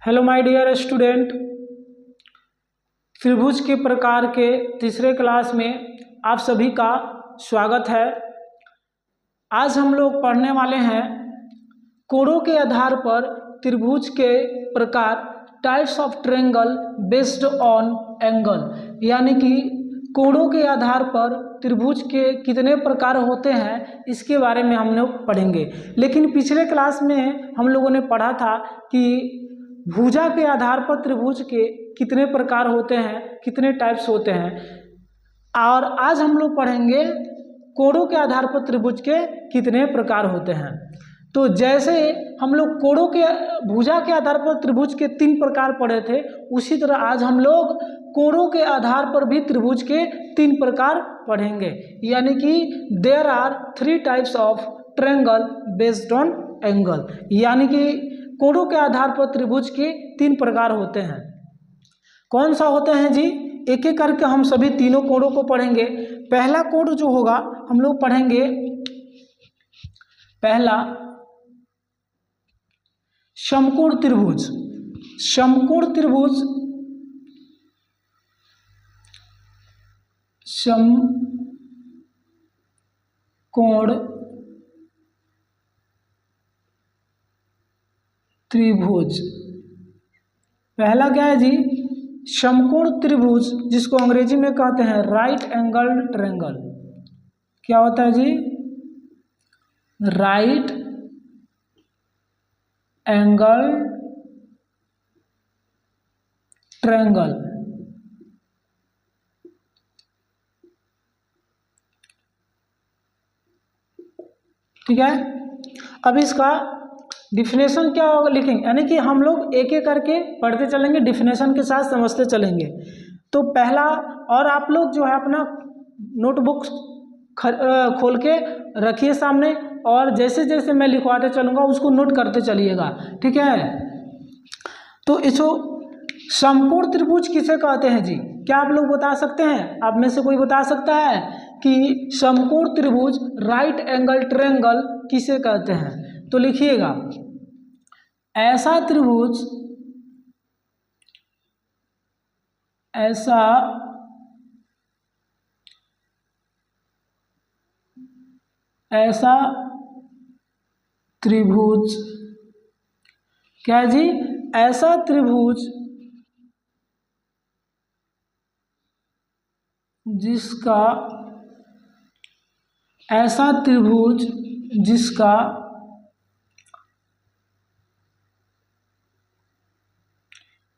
Hello my dear student, त्रिभुज के प्रकार के तीसरे क्लास में आप सभी का स्वागत है। आज हम लोग पढ़ने वाले हैं कोणों के आधार पर त्रिभुज के प्रकार, types of triangle based on angle, यानी कि कोणों के आधार पर त्रिभुज के कितने प्रकार होते हैं इसके बारे में हम लोग पढ़ेंगे। लेकिन पिछले क्लास में हम लोगों ने पढ़ा था कि भुजा के आधार पर त्रिभुज के कितने प्रकार होते हैं, कितने टाइप्स होते हैं, और आज हम लोग पढ़ेंगे कोणों के आधार पर त्रिभुज के कितने प्रकार होते हैं। तो जैसे हम लोग कोणों के भुजा के आधार पर त्रिभुज के 3 प्रकार पढ़े थे, उसी तरह आज हम लोग कोणों के आधार पर भी त्रिभुज के 3 प्रकार पढ़ेंगे, यानी कि there are 3 types of triangle based on angle, यानी कि कोणों के आधार पर त्रिभुज के 3 प्रकार होते हैं। कौन सा होते हैं जी? एक एक करके हम सभी तीनों कोणों को पढ़ेंगे। पहला कोण जो होगा हम लोग पढ़ेंगे, पहला समकोण त्रिभुज। समकोण त्रिभुज, समकोण त्रिभुज पहला क्या है जी? समकोण त्रिभुज, जिसको अंग्रेजी में कहते हैं राइट एंगल ट्रायंगल। क्या होता है जी? Right angle triangle. ठीक है, अब इसका डिफिनेशन क्या होगा लिखेंगे, यानी कि हम लोग एक एक करके पढ़ते चलेंगे, डिफिनेशन के साथ समझते चलेंगे। तो पहला, और आप लोग जो है अपना नोटबुक खोल के रखिए सामने, और जैसे जैसे मैं लिखवाते चलूँगा उसको नोट करते चलिएगा, ठीक है। तो इसको समकोण त्रिभुज किसे कहते हैं जी? क्या आप लोग बता सकते हैं? आप में से कोई बता सकता है कि समकोण त्रिभुज राइट एंगल ट्रायंगल किसे कहते हैं? तो लिखिएगा, ऐसा त्रिभुज, ऐसा त्रिभुज, क्या जी? ऐसा त्रिभुज जिसका, ऐसा त्रिभुज जिसका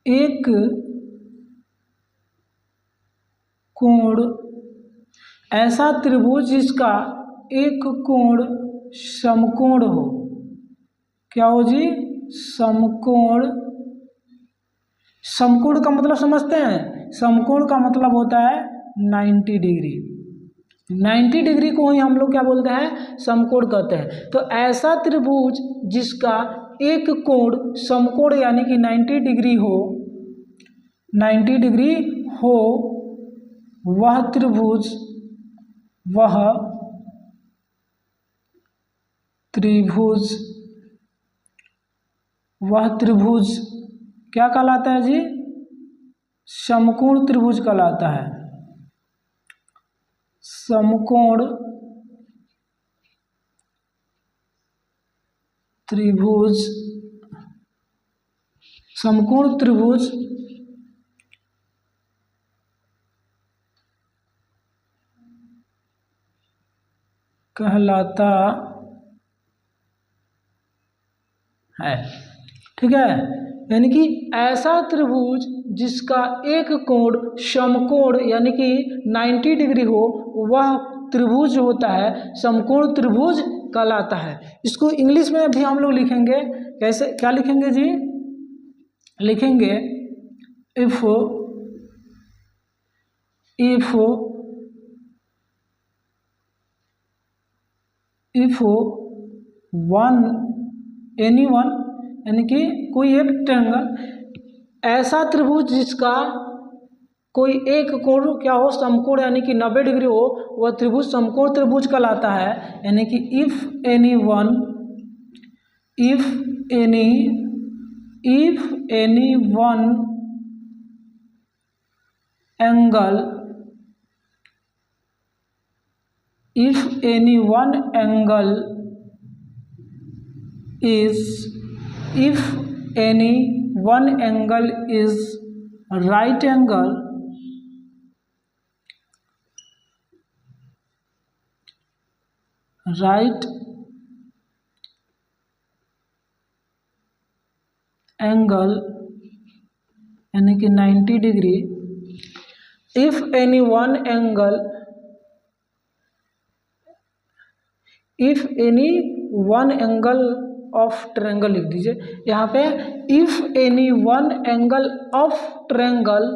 एक कोण, ऐसा त्रिभुज जिसका एक कोण समकोण हो। क्या हो जी? समकोण। समकोण का मतलब समझते हैं? समकोण का मतलब होता है 90 डिग्री। 90 डिग्री को ही हम लोग क्या बोलते हैं? समकोण कहते हैं। तो ऐसा त्रिभुज जिसका एक कोण समकोण यानी कि 90 डिग्री हो, 90 डिग्री हो, वह त्रिभुज क्या कहलाता है जी? समकोण त्रिभुज कहलाता है। समकोण त्रिभुज, समकोण त्रिभुज कहलाता है, ठीक है। यानी कि ऐसा त्रिभुज जिसका एक कोण समकोण यानी कि 90 डिग्री हो, वह त्रिभुज होता है समकोण त्रिभुज कहलाता है। इसको इंग्लिश में भी हम लोग लिखेंगे, कैसे, क्या लिखेंगे जी? लिखेंगे इफ एनी वन, यानी कि कोई एक ट्रायंगल, ऐसा त्रिभुज जिसका कोई एक कोण क्या हो? समकोण यानी कि 90 डिग्री हो, वह त्रिभुज समकोण त्रिभुज कहलाता है। यानी कि if any if any one angle is if any one angle is right angle यानी कि 90 degree, if any one angle of triangle लिख दीजिए यहाँ पे, if any one angle of triangle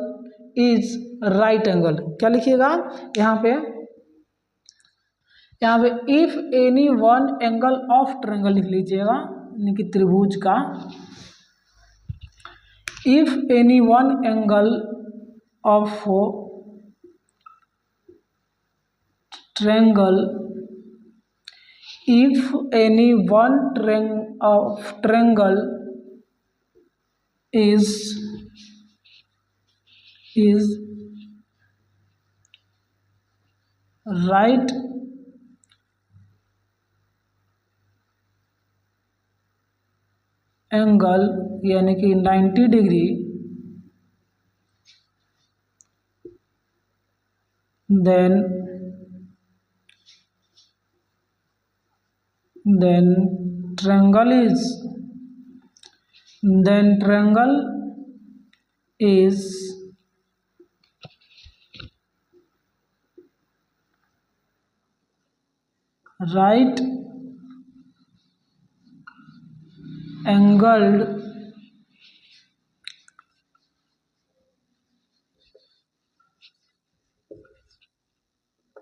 is right angle, क्या लिखिएगा यहाँ पे if any one angle of triangle लिख लीजिएगा, यानी कि त्रिभुज का if any one angle of triangle, if any one triangle is right angle यानी कि 90 degree, then triangle is right angled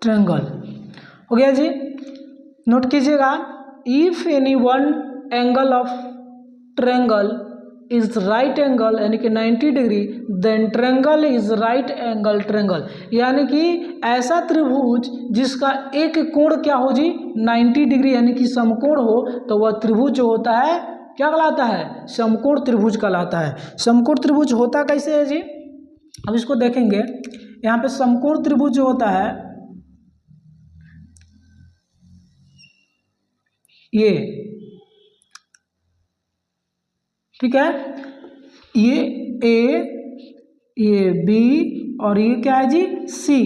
triangle. हो गया जी, नोट कीजिएगा, if any one angle of triangle is right angle यानी कि 90 degree, then triangle is right angle triangle, यानी कि ऐसा त्रिभुज जिसका एक कोण क्या हो जी 90 डिग्री यानी कि समकोण हो, तो वह त्रिभुज जो होता है क्या कहलाता है, समकोण त्रिभुज कहलाता है। समकोण त्रिभुज होता कैसे है जी, अब इसको देखेंगे। यहाँ पे समकोण त्रिभुज जो होता है ये, ठीक है, ये ए, ये बी और ये क्या है जी सी,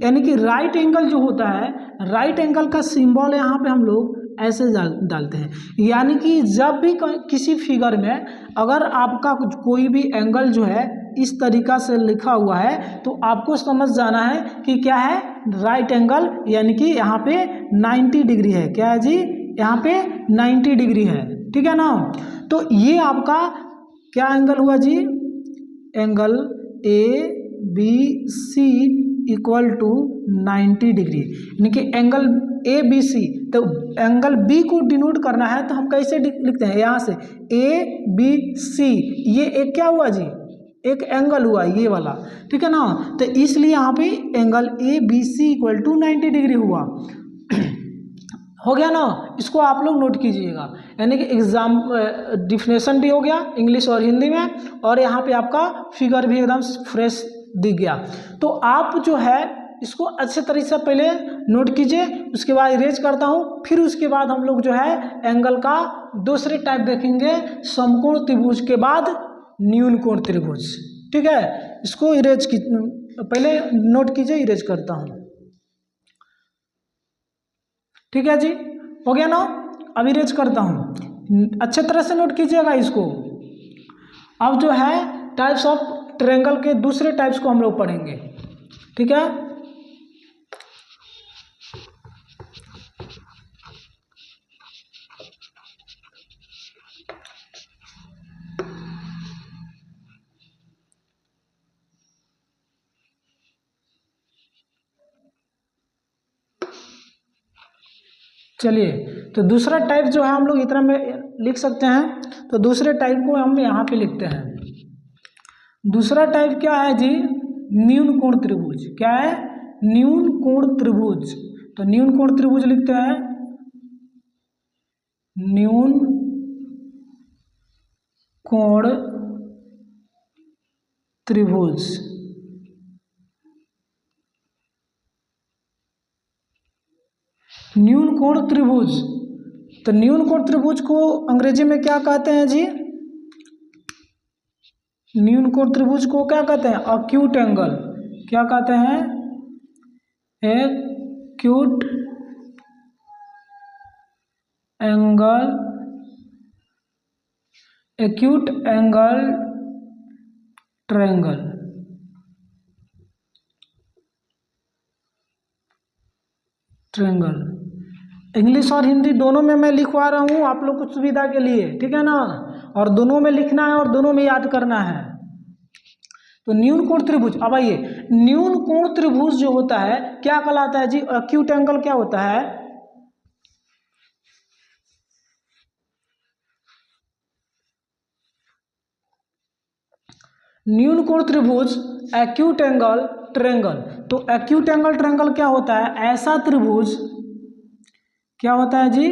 यानी कि राइट एंगल जो होता है, राइट एंगल का सिंबल यहाँ पे हम लोग ऐसे डालते हैं, यानी कि जब भी किसी फिगर में अगर आपका कोई भी एंगल जो है इस तरीका से लिखा हुआ है तो आपको समझ जाना है कि क्या है राइट एंगल, यानी कि यहाँ पे 90 डिग्री है। क्या है जी, यहाँ पे 90 डिग्री है, ठीक है ना। तो ये आपका क्या एंगल हुआ जी, angle A B C equal to 90 degree, यानी कि एंगल ए बी सी। तो एंगल बी को डिनोट करना है तो हम कैसे लिखते हैं, यहाँ से ए बी सी, ये एक क्या हुआ जी, एक एंगल हुआ ये वाला, ठीक है ना। तो इसलिए यहाँ पे angle A B C equal to 90 degree हुआ। हो गया ना, इसको आप लोग नोट कीजिएगा, यानी कि एग्जाम डिफिनेशन भी हो गया इंग्लिश और हिंदी में, और यहाँ पे आपका फिगर भी एकदम फ्रेश दिख गया। तो आप जो है इसको अच्छे तरीके से पहले नोट कीजिए, उसके बाद इरेज करता हूँ, फिर उसके बाद हम लोग जो है एंगल का दूसरे टाइप देखेंगे, समकोण त्रिभुज के बाद न्यून कोण त्रिभुज, ठीक है। इसको इरेज की पहले नोट कीजिए, इरेज करता हूँ, ठीक है जी, हो गया ना। अब इरेज करता हूँ, अच्छे तरह से नोट कीजिएगा इसको। अब जो है टाइप्स ऑफ ट्रायंगल के दूसरे टाइप्स को हम लोग पढ़ेंगे, ठीक है। चलिए, तो दूसरा टाइप जो है हम लोग इतना में लिख सकते हैं, तो दूसरे टाइप को हम यहाँ पे लिखते हैं। दूसरा टाइप क्या है जी, न्यून कोण त्रिभुज। क्या है, न्यून कोण त्रिभुज। तो न्यून कोण त्रिभुज लिखते हैं, न्यून कोण त्रिभुज। न्यून कोण त्रिभुज, तो न्यून कोण त्रिभुज को अंग्रेजी में क्या कहते हैं जी? न्यून कोण त्रिभुज को क्या कहते हैं? Acute angle. क्या कहते हैं? Acute angle, acute angle triangle. Triangle English और हिंदी दोनों में मैं लिखवा रहा हूँ आप लोग को सुविधा के लिए, ठीक है ना? और दोनों में लिखना है और दोनों में याद करना है। तो न्यून कोण त्रिभुज, अब आइए, न्यून कोण त्रिभुज जो होता है क्या कहलाता है जी? एक्यूट एंगल क्या होता है? न्यून कोण त्रिभुज एक्यूट एंगल ट्रायंगल। तो एक्यूट एंगल ट्रायंगल क्या होता है? ऐसा त्रिभुज, क्या होता है जी?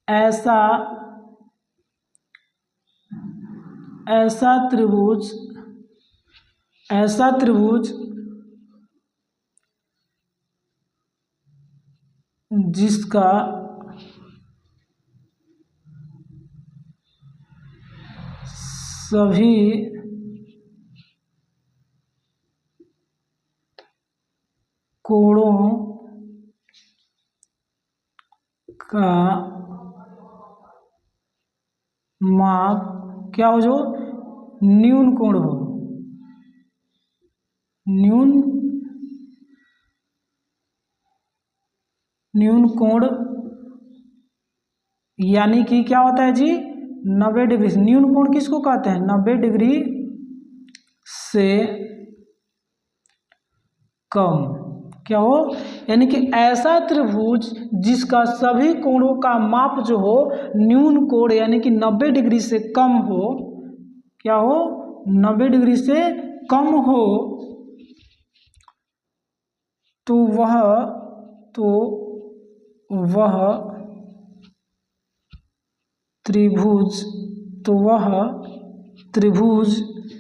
ऐसा त्रिभुज, ऐसा त्रिभुज जिसका सभी कोणों का माप क्या हो, जो न्यून कोण हो। न्यून कोण यानी कि क्या होता है जी? 90 डिग्री। न्यून कोण किसको कहते हैं? 90 डिग्री से कम। क्या हो? यानी कि ऐसा त्रिभुज जिसका सभी कोणों का माप जो हो न्यून कोण यानी कि 90 डिग्री से कम हो। क्या हो? 90 डिग्री से कम हो, तो वह त्रिभुज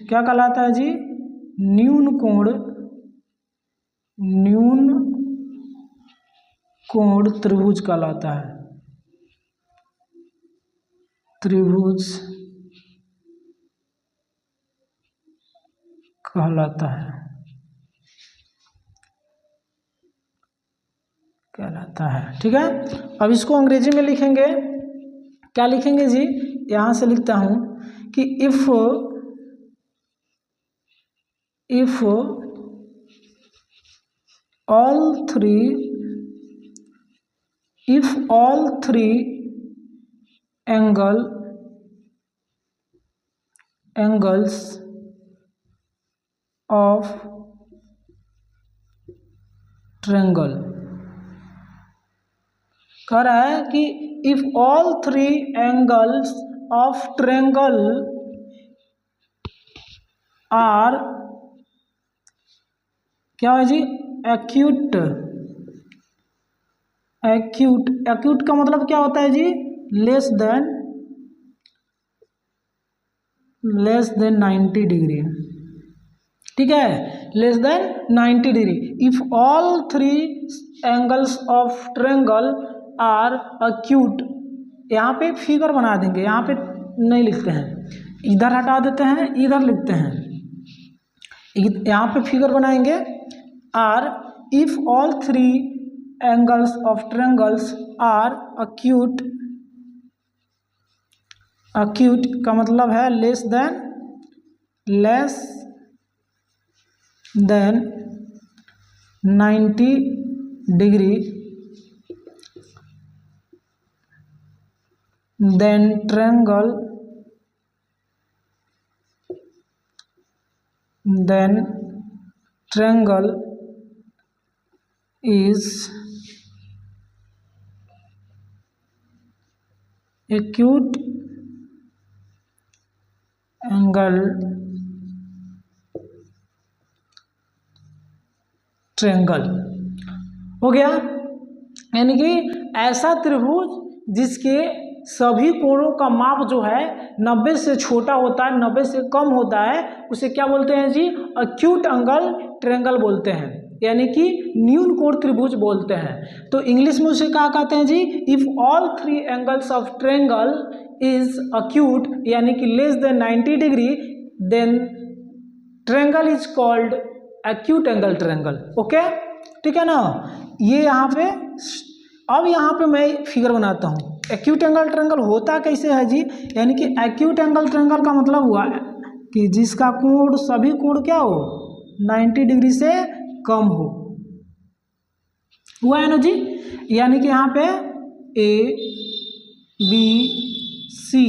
क्या कहलाता है जी? न्यून कोण त्रिभुज कहलाता है। त्रिभुज कहलाता है, ठीक है। अब इसको अंग्रेजी में लिखेंगे, क्या लिखेंगे जी? यहां से लिखता हूं कि if all three angles of triangle, कह रहा है कि if all three angles of triangle are क्या है जी? एक्यूट का मतलब क्या होता है जी? लेस देन 90 डिग्री, ठीक है, less than 90 degree. If all 3 angles of triangle are acute, यहाँ पे फिगर बना देंगे, यहाँ पे नहीं लिखते हैं, इधर हटा देते हैं, इधर लिखते हैं, यहाँ पे फिगर बनाएंगे। Are if all 3 angles of triangles are acute का मतलब है less than 90 degree, then triangle is acute angle triangle. हो गया, यानी कि ऐसा त्रिभुज जिसके सभी कोणों का माप जो है 90 से छोटा होता है, 90 से कम होता है, उसे क्या बोलते हैं जी? एक्यूट एंगल ट्रायंगल बोलते हैं, यानी कि न्यून कोण त्रिभुज बोलते हैं। तो इंग्लिश में उसे क्या कहते हैं जी? If all three angles of triangle is acute, यानी कि less than 90 degree, then triangle is called acute angle triangle. Okay, ठीक है ना? ये यहाँ पे, अब यहाँ पे मैं फिगर बनाता हूँ। एक्यूट एंगल ट्रायंगल होता कैसे है जी? यानी कि एक्यूट एंगल ट्रायंगल का मतलब हुआ कि जिसका कोण, सभी कोण क्या हो? 90 डिग्री से कम हो। हुआ है ना जी? यानी कि यहाँ पे ए बी सी।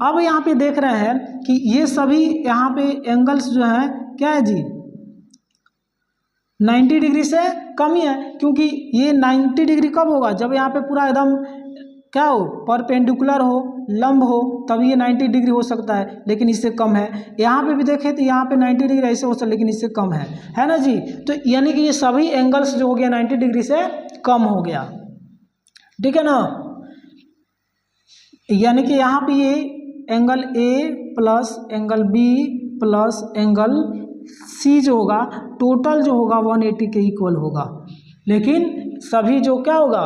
अब यहाँ पे देख रहे हैं कि ये सभी यहाँ पे एंगल्स जो है क्या है जी? 90 डिग्री से कम ही है, क्योंकि ये 90 डिग्री कब होगा? जब यहाँ पे पूरा एकदम क्या हो? परपेंडिकुलर हो, लंब हो, तब ये 90 डिग्री हो सकता है, लेकिन इससे कम है। यहाँ पे भी देखें तो यहाँ पे 90 डिग्री ऐसे हो सकता है, लेकिन इससे कम है ना जी? तो यानी कि ये सभी एंगल्स जो हो गया 90 डिग्री से कम हो गया, ठीक है ना? यानी कि यहाँ पे ये angle A plus angle B plus angle C जो होगा, टोटल जो होगा 180 के इक्वल होगा, लेकिन सभी जो क्या होगा?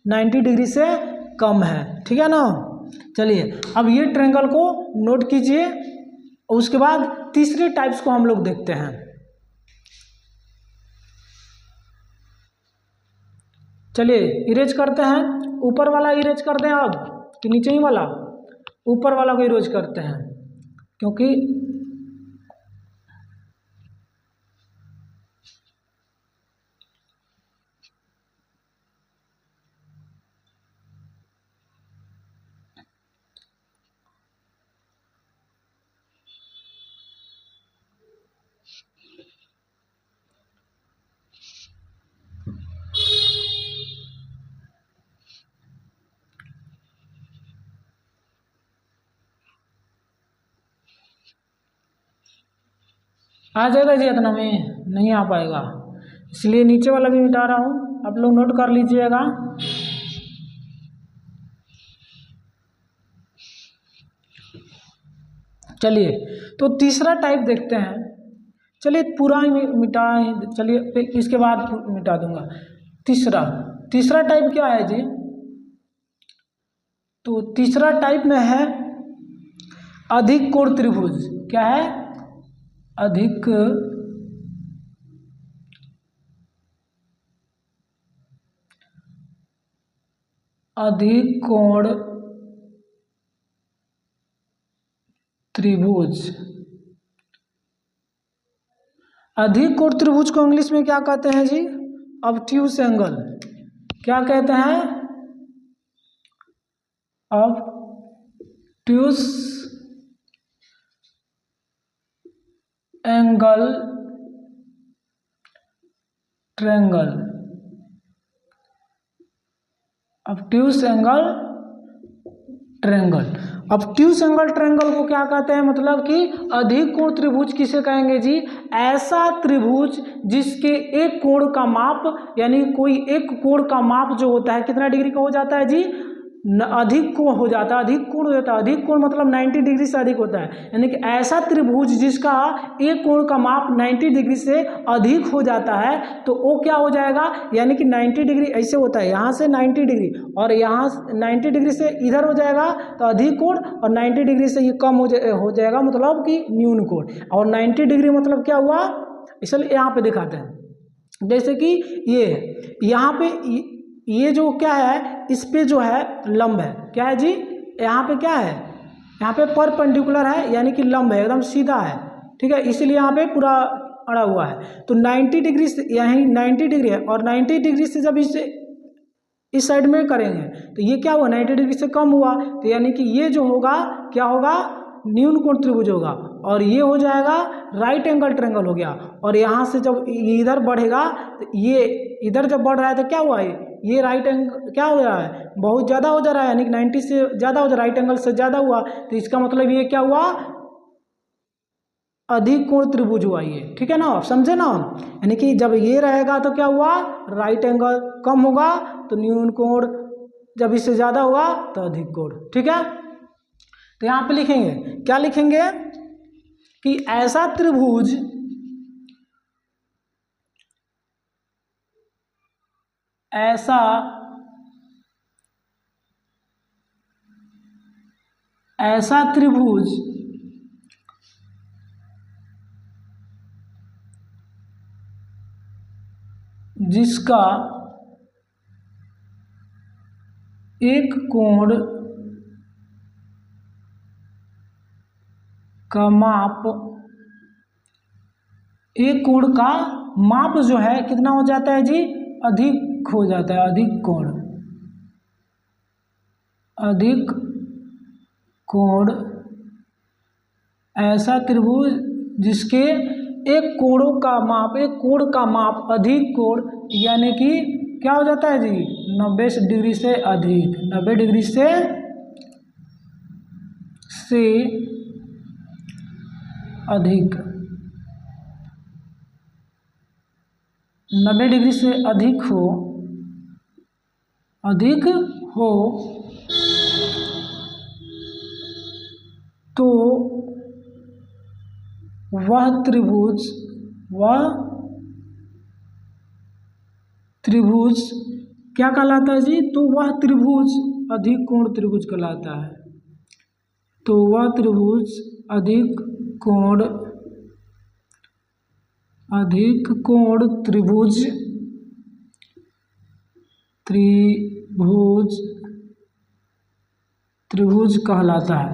90 डिग्री से कम है, ठीक है ना? चलिए, अब ये ट्रायंगल को नोट कीजिए, और उसके बाद तीसरे टाइप्स को हम लोग देखते हैं। चलिए इरेज करते हैं। ऊपर वाला इरेज कर दें अब कि नीचे ही वाला? ऊपर वाला को इरेज करते हैं, क्योंकि आ जाएगा जी, इतना में नहीं आ पाएगा, इसलिए नीचे वाला भी मिटा रहा हूँ, आप लोग नोट कर लीजिएगा। चलिए, तो तीसरा टाइप देखते हैं। चलिए पूरा ही मिटा, चलिए इसके बाद मिटा दूंगा। तीसरा टाइप क्या है जी? तो तीसरा टाइप में है अधिक कोण त्रिभुज। क्या है? अधिक कोण त्रिभुज। अधिक कोण त्रिभुज को इंग्लिश में क्या कहते हैं जी? Obtuse angle. क्या कहते हैं? Obtuse angle triangle. Obtuse angle triangle. Obtuse angle triangle को क्या कहते हैं? मतलब कि अधिक कोण त्रिभुज किसे कहेंगे जी? ऐसा त्रिभुज जिसके एक कोण का माप, यानी कोई एक कोण का माप जो होता है कितना डिग्री का हो जाता है जी? अधिक कोण हो जाता है। अधिक कोण हो जाता है, अधिक कोण मतलब 90 डिग्री से अधिक होता है, यानी कि ऐसा त्रिभुज जिसका एक कोण का माप 90 डिग्री से अधिक हो जाता है, तो वो क्या हो जाएगा? यानी कि 90 डिग्री ऐसे होता है, यहाँ से 90 डिग्री और यहाँ 90 डिग्री से इधर हो जाएगा तो अधिक कोण, और 90 डिग्री से ये कम हो जाएगा, मतलब कि न्यून कोण। और 90 डिग्री मतलब क्या हुआ? इसलिए यहाँ पे दिखाते हैं, जैसे कि ये यहाँ पे ये जो क्या है, इस पे जो है लंब है। क्या है जी? यहाँ पे क्या है? यहाँ पे परपेंडिकुलर है, यानी कि लंब है, एकदम सीधा है, ठीक है, इसीलिए यहाँ पे पूरा अड़ा हुआ है। तो 90 डिग्री से, यहीं 90 डिग्री है, और 90 डिग्री से जब इस साइड में करेंगे तो ये क्या हुआ? 90 डिग्री से कम हुआ, तो यानी कि ये जो होगा क्या होगा? न्यून कोण त्रिभुज होगा, और ये हो जाएगा राइट एंगल ट्रायंगल हो गया। और यहाँ से जब इधर बढ़ेगा तो ये इधर जब बढ़ रहा है तो क्या हुआ? ये राइट एंगल क्या हो रहा है? बहुत ज़्यादा हो जा रहा है, यानी कि 90 से ज़्यादा हो जा रहा है, राइट एंगल से ज़्यादा हुआ, तो इसका मतलब ये क्या हुआ? अधिक कोण त्रिभुज हुआ ये, ठीक है ना? आप समझे ना? यानी कि जब ये रहेगा तो क्या हुआ? राइट एंगल कम होगा तो न्यून कोण जब इससे ज़्यादा होगा तो अधिक कोण, ठीक है। तो यहाँ पे लिखेंगे, क्या लिखेंगे कि ऐसा त्रिभुज ऐसा त्रिभुज जिसका एक कोण का माप, एक कोण का माप जो है कितना हो जाता है जी, अधिक हो जाता है, अधिक कोण ऐसा त्रिभुज जिसके एक कोणों का माप, एक कोण का माप अधिक कोण, यानी कि क्या हो जाता है जी, 90 डिग्री से अधिक, 90 डिग्री से अधिक, 90 डिग्री से अधिक हो तो वह त्रिभुज क्या कहलाता है जी, तो वह त्रिभुज अधिक कोण त्रिभुज कहलाता है। तो वह त्रिभुज अधिक कोण त्रिभुज कहलाता है।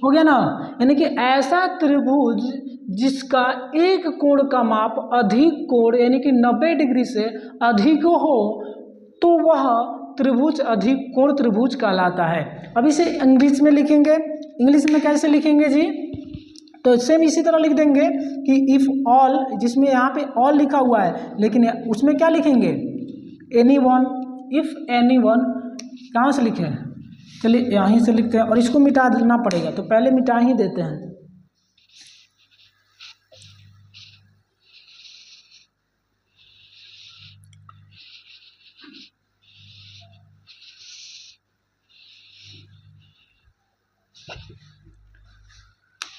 हो गया ना। यानी कि ऐसा त्रिभुज जिसका एक कोण का माप अधिक कोण यानी कि 90 डिग्री से अधिक हो तो वह त्रिभुज अधिक कोण त्रिभुज कहलाता है। अब इसे इंग्लिश में लिखेंगे, इंग्लिश में कैसे लिखेंगे जी, तो सेम इसी तरह लिख देंगे कि इफ ऑल, जिसमें यहाँ पे ऑल लिखा हुआ है लेकिन उसमें क्या लिखेंगे, एनीवन, इफ एनीवन, कहाँ से लिखे हैं, चलिए यहीं से लिखते हैं और इसको मिटा देना पड़ेगा, तो पहले मिटा ही देते हैं।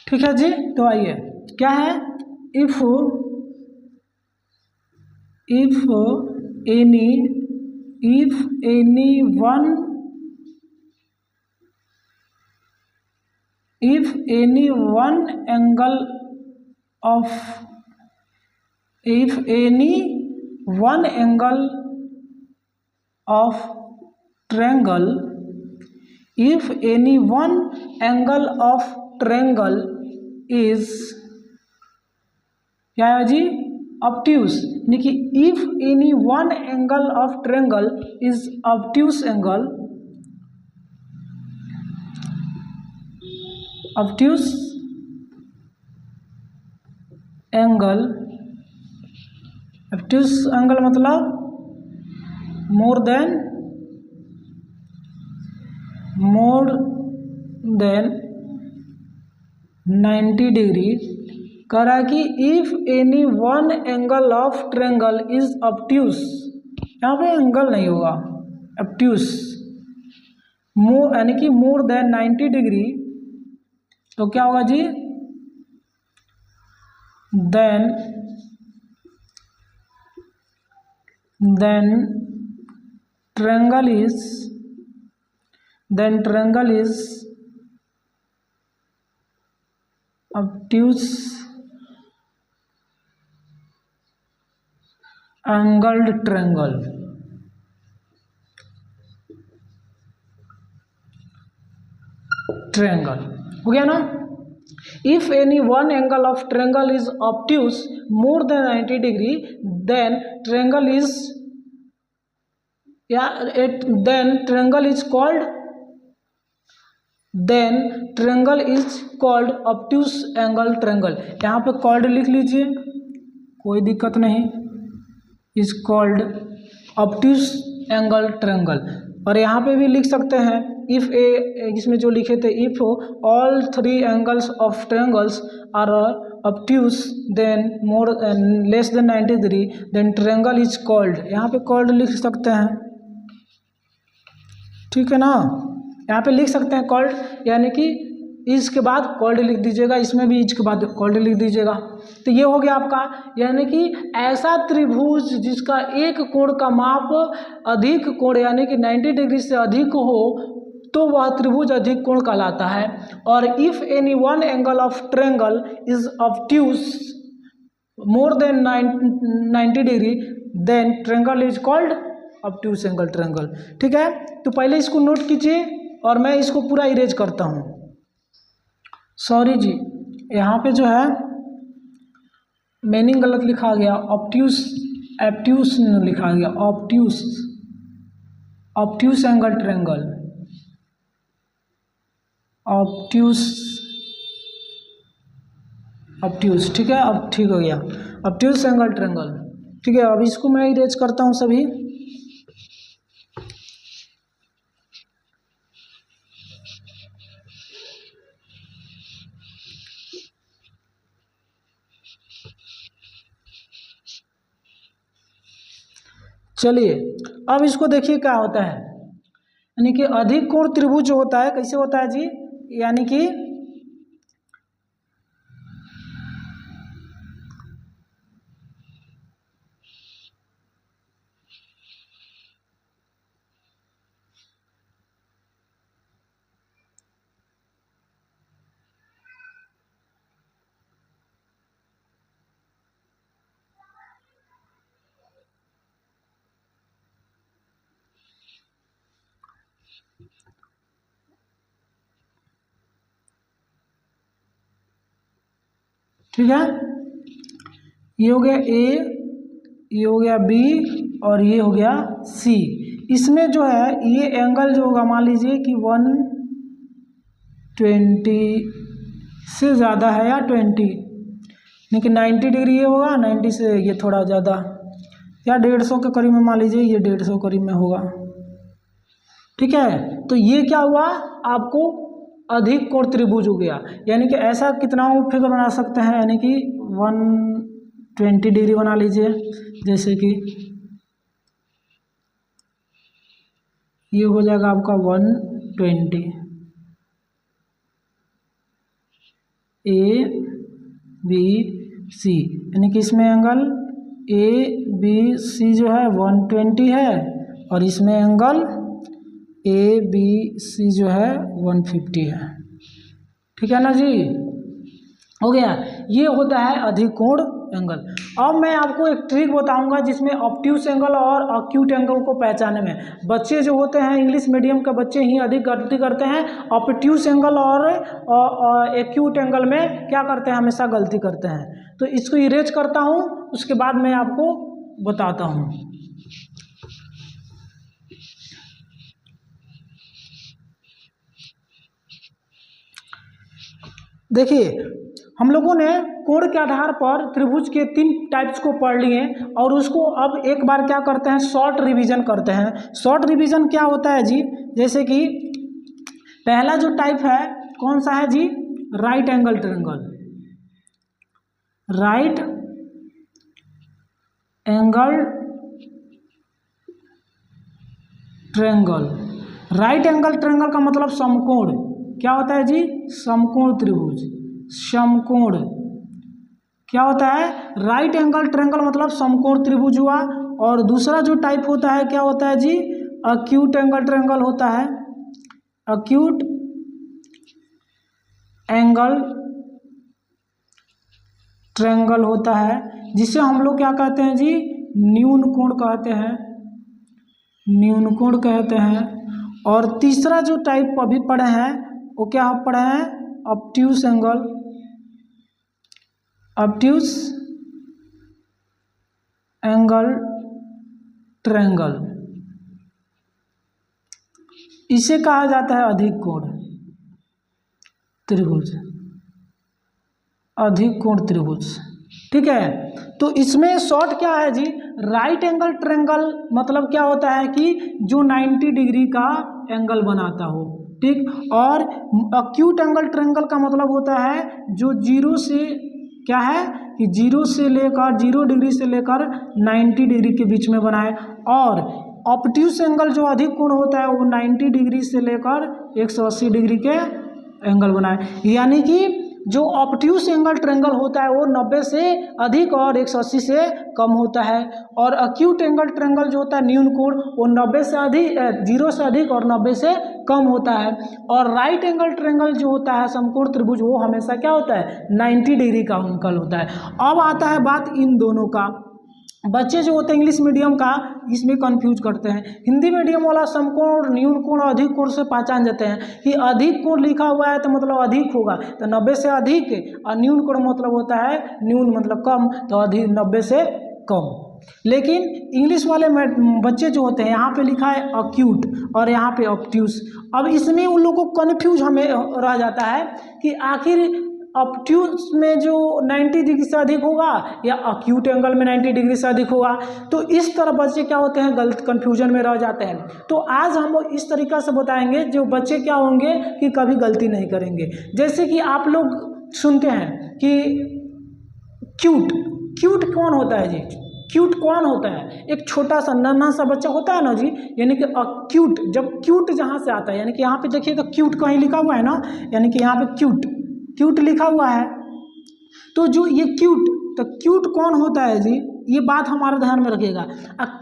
ठीक है जी, तो आइए क्या है, if any one angle of triangle is क्या है जी, obtuse, यानी कि if any one angle of triangle is obtuse angle मतलब more than 90 डिग्री, कह रहा है कि if any one angle of triangle is obtuse, यहाँ पे एंगल नहीं होगा, ऑब्ट्यूज, यानी कि मोर देन 90 डिग्री, तो क्या होगा जी, then triangle is obtuse angled triangle। हो गया ना। If any one angle of triangle is obtuse more than 90 degree, then triangle is called obtuse angle triangle। यहाँ पे called लिख लीजिए, कोई दिक्कत नहीं, is called obtuse angle triangle। और यहाँ पे भी लिख सकते हैं if a, जिसमें जो लिखे थे, if all 3 angles of triangles are obtuse then more less than 90 degree then triangle is called, यहाँ पे called लिख सकते हैं, ठीक है ना, यहाँ पे लिख सकते हैं called, यानी कि इज के बाद कॉल्ड लिख दीजिएगा, इसमें भी इज के बाद कॉल्ड लिख दीजिएगा। तो ये हो गया आपका, यानी कि ऐसा त्रिभुज जिसका एक कोण का माप अधिक कोण यानी कि 90 डिग्री से अधिक हो तो वह त्रिभुज अधिक कोण कहलाता है। और if any one angle of triangle is obtuse more than 90 degree then triangle is called obtuse angle triangle. ठीक है, तो पहले इसको नोट कीजिए और मैं इसको पूरा इरेज करता हूँ। सॉरी जी, यहाँ पे जो है मीनिंग गलत लिखा गया, ऑब्ट्यूज एब्ट्यूज लिखा गया, obtuse obtuse angle triangle, obtuse obtuse. ठीक है, अब ठीक हो गया, ऑब्ट्यूज एंगल ट्रायंगल। ठीक है, अब इसको मैं इरेज करता हूँ सभी। चलिए अब इसको देखिए क्या होता है, यानी कि अधिक कोण त्रिभुज जो होता है कैसे होता है जी, यानी कि ठीक है, ये हो गया ए, ये हो गया बी और ये हो गया सी। इसमें जो है ये एंगल जो होगा मान लीजिए कि 120 से ज़्यादा है या 20, लेकिन 90 डिग्री ये होगा, 90 से ये थोड़ा ज़्यादा या 150 के करीब में, मान लीजिए ये 150 करीब में होगा। ठीक है, तो ये क्या हुआ आपको अधिक कोण त्रिभुज हो गया, यानी कि ऐसा कितना फिगर बना सकते हैं, यानी कि 120 डिग्री बना लीजिए, जैसे कि ये हो जाएगा आपका 120 ए बी सी, यानी कि इसमें एंगल ए बी सी जो है 120 है और इसमें एंगल ए बी सी जो है 150 है। ठीक है ना जी, हो गया, ये होता है अधिक कोण एंगल। अब मैं आपको एक ट्रिक बताऊंगा जिसमें ऑब्ट्यूज एंगल और एक्यूट एंगल को पहचानने में बच्चे जो होते हैं इंग्लिश मीडियम के बच्चे ही अधिक गलती करते हैं, ऑब्ट्यूज एंगल और एक्यूट एंगल में क्या करते हैं, हमेशा गलती करते हैं। तो इसको इरेज करता हूँ, उसके बाद मैं आपको बताता हूँ। देखिए हम लोगों ने कोण के आधार पर त्रिभुज के 3 टाइप्स को पढ़ लिए और उसको अब एक बार क्या करते हैं, शॉर्ट रिवीजन करते हैं। शॉर्ट रिवीजन क्या होता है जी, जैसे कि पहला जो टाइप है कौन सा है जी, right angle triangle. Right angle triangle, right angle triangle का मतलब समकोण। क्या होता है जी, समकोण त्रिभुज। समकोण क्या होता है, राइट एंगल ट्रायंगल मतलब समकोण त्रिभुज हुआ। और दूसरा जो टाइप होता है क्या होता है जी, एक्यूट एंगल ट्रायंगल होता है। एक्यूट एंगल ट्रायंगल होता है जिसे हम लोग क्या कहते हैं जी, न्यून कोण कहते हैं, न्यून कोण कहते हैं। और तीसरा जो टाइप अभी पढ़े हैं वो क्या पढ़े हैं, obtuse angle, obtuse angle triangle. इसे कहा जाता है अधिक कोण त्रिभुज, अधिक कोण त्रिभुज। ठीक है, तो इसमें शॉर्ट क्या है जी, राइट एंगल ट्रायंगल मतलब क्या होता है कि जो 90 डिग्री का एंगल बनाता हो। ठीक, और एक्यूट एंगल ट्रायंगल का मतलब होता है जो 0 से क्या है कि 0 डिग्री से लेकर 90 डिग्री के बीच में बनाए, और ऑब्ट्यूस एंगल जो अधिक कोण होता है वो 90 डिग्री से लेकर 180 डिग्री के एंगल बनाए। यानी कि जो ऑब्ट्यूस एंगल ट्रायंगल होता है वो 90 से अधिक और 180 से कम होता है, और एक्यूट एंगल ट्रायंगल जो होता है न्यून कोण वो 90 से अधिक 0 से अधिक और 90 से कम होता है, और राइट एंगल ट्रायंगल जो होता है समकोण त्रिभुज वो हमेशा क्या होता है 90 डिग्री का एंगल होता है। अब आता है बात इन दोनों का। बच्चे जो होते हैं इंग्लिश मीडियम का इसमें कंफ्यूज करते हैं, हिंदी मीडियम वाला समकोण न्यून कोण और अधिक कोण से पहचान जाते हैं कि अधिक कोण लिखा हुआ है तो मतलब अधिक होगा, तो 90 से अधिक, और न्यून कोण मतलब होता है न्यून मतलब कम, तो अधिक 90 से कम। लेकिन इंग्लिश वाले बच्चे जो होते हैं यहाँ पे लिखा है एक्यूट और यहाँ पे ऑब्ट्यूस। अब इसमें उन लोगों को कन्फ्यूज हमें रह जाता है कि आखिर ऑब्ट्यूस में जो 90 डिग्री से अधिक होगा या एक्यूट एंगल में 90 डिग्री से अधिक होगा। तो इस तरह बच्चे क्या होते हैं गलत कन्फ्यूजन में रह जाते हैं। तो आज हम इस तरीक़ा से बताएंगे जो बच्चे क्या होंगे कि कभी गलती नहीं करेंगे। जैसे कि आप लोग सुनते हैं कि क्यूट कौन होता है जी, क्यूट कौन होता है, एक छोटा सा नन्हा सा बच्चा होता है ना जी, यानी कि क्यूट, जब क्यूट जहाँ से आता है, यानी कि यहाँ पे देखिए तो क्यूट कहीं लिखा हुआ है ना, यानी कि यहाँ पे क्यूट लिखा हुआ है, तो जो ये क्यूट कौन होता है जी, ये बात हमारे ध्यान में रखिएगा।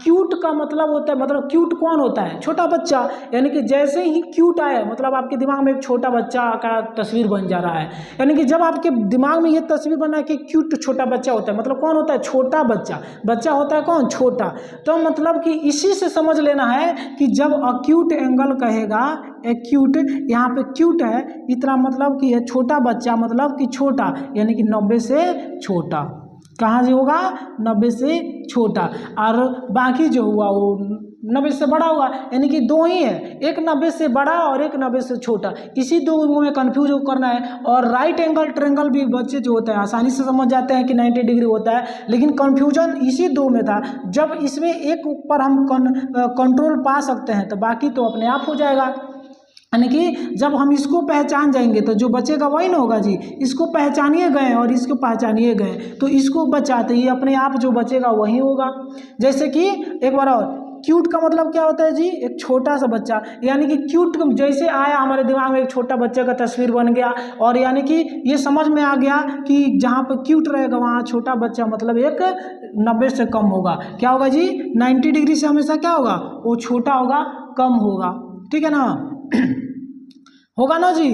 क्यूट का मतलब होता है, मतलब क्यूट कौन होता है, छोटा बच्चा। यानी कि जैसे ही क्यूट आया मतलब आपके दिमाग में एक छोटा बच्चा का तस्वीर बन जा रहा है, यानी कि जब आपके दिमाग में ये तस्वीर बना है कि क्यूट छोटा बच्चा होता है, मतलब कौन होता है छोटा बच्चा होता है कौन, छोटा। तो मतलब कि इसी से समझ लेना है कि जब एक्यूट एंगल कहेगा, एक्यूट यहाँ पे क्यूट है इतना मतलब कि है छोटा बच्चा, मतलब कि छोटा, यानी कि 90 से छोटा। कहाँ से होगा 90 से छोटा, और बाकी जो हुआ वो 90 से बड़ा होगा, यानी कि दो ही है, एक 90 से बड़ा और एक 90 से छोटा, इसी दो में कंफ्यूज करना है। और राइट एंगल ट्रायंगल भी बच्चे जो होता है आसानी से समझ जाते हैं कि 90 डिग्री होता है, लेकिन कंफ्यूजन इसी दो में था। जब इसमें एक ऊपर हम कंट्रोल पा सकते हैं तो बाकी तो अपने आप हो जाएगा। यानी कि जब हम इसको पहचान जाएंगे तो जो बचेगा वही ना होगा जी, इसको पहचानिए गए और इसको पहचानिए गए तो इसको बचाते ही अपने आप जो बचेगा वही होगा। जैसे कि एक बार और, क्यूट का मतलब क्या होता है जी, एक छोटा सा बच्चा, यानी कि क्यूट जैसे आया हमारे दिमाग में एक छोटा बच्चे का तस्वीर बन गया, और यानी कि ये समझ में आ गया कि जहाँ पर क्यूट रहेगा वहाँ छोटा बच्चा मतलब एक 90 से कम होगा। क्या होगा जी 90 डिग्री से हमेशा क्या होगा, वो छोटा होगा, कम होगा, ठीक है ना होगा ना जी,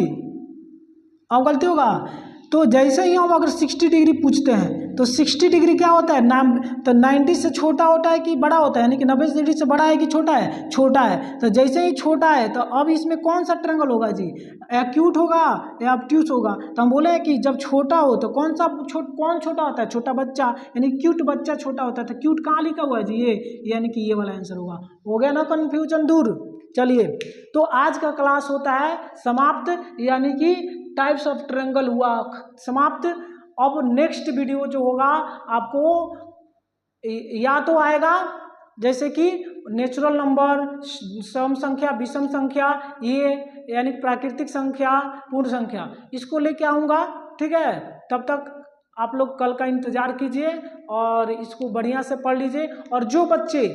अब गलती होगा। तो जैसे ही हम अगर 60 डिग्री पूछते हैं तो 60 डिग्री क्या होता है नाम, तो 90 से छोटा होता है कि बड़ा होता है, यानी कि 90 डिग्री से बड़ा है कि छोटा है, छोटा है। तो जैसे ही छोटा है तो अब इसमें कौन सा ट्रायंगल होगा जी, एक्यूट होगा या ऑब्ट्यूस होगा। तो हम बोले कि जब छोटा हो तो कौन छोटा होता है, छोटा बच्चा, यानी क्यूट बच्चा छोटा होता है। तो क्यूट कहाँ लिखा हुआ है जी, ये यानी कि ये वाला आंसर होगा। हो गया ना कन्फ्यूजन दूर। चलिए तो आज का क्लास होता है समाप्त, यानी कि टाइप्स ऑफ ट्रायंगल हुआ समाप्त। अब नेक्स्ट वीडियो जो होगा आपको या तो आएगा जैसे कि नेचुरल नंबर, सम संख्या, विषम संख्या, ये यानी प्राकृतिक संख्या, पूर्ण संख्या, इसको लेके आऊँगा, ठीक है। तब तक आप लोग कल का इंतज़ार कीजिए और इसको बढ़िया से पढ़ लीजिए। और जो बच्चे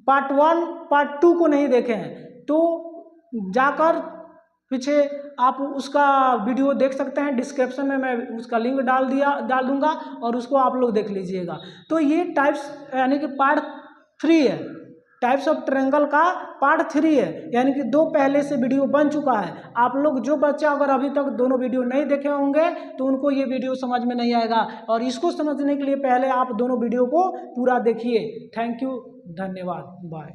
पार्ट 1 पार्ट 2 को नहीं देखे हैं तो जाकर पीछे आप उसका वीडियो देख सकते हैं, डिस्क्रिप्शन में मैं उसका लिंक डाल दूंगा और उसको आप लोग देख लीजिएगा। तो ये टाइप्स यानी कि पार्ट 3 है, टाइप्स ऑफ ट्रायंगल का पार्ट 3 है, यानी कि 2 पहले से वीडियो बन चुका है। आप लोग जो बच्चा अगर अभी तक दोनों वीडियो नहीं देखे होंगे तो उनको ये वीडियो समझ में नहीं आएगा, और इसको समझने के लिए पहले आप दोनों वीडियो को पूरा देखिए। थैंक यू, धन्यवाद, बाय।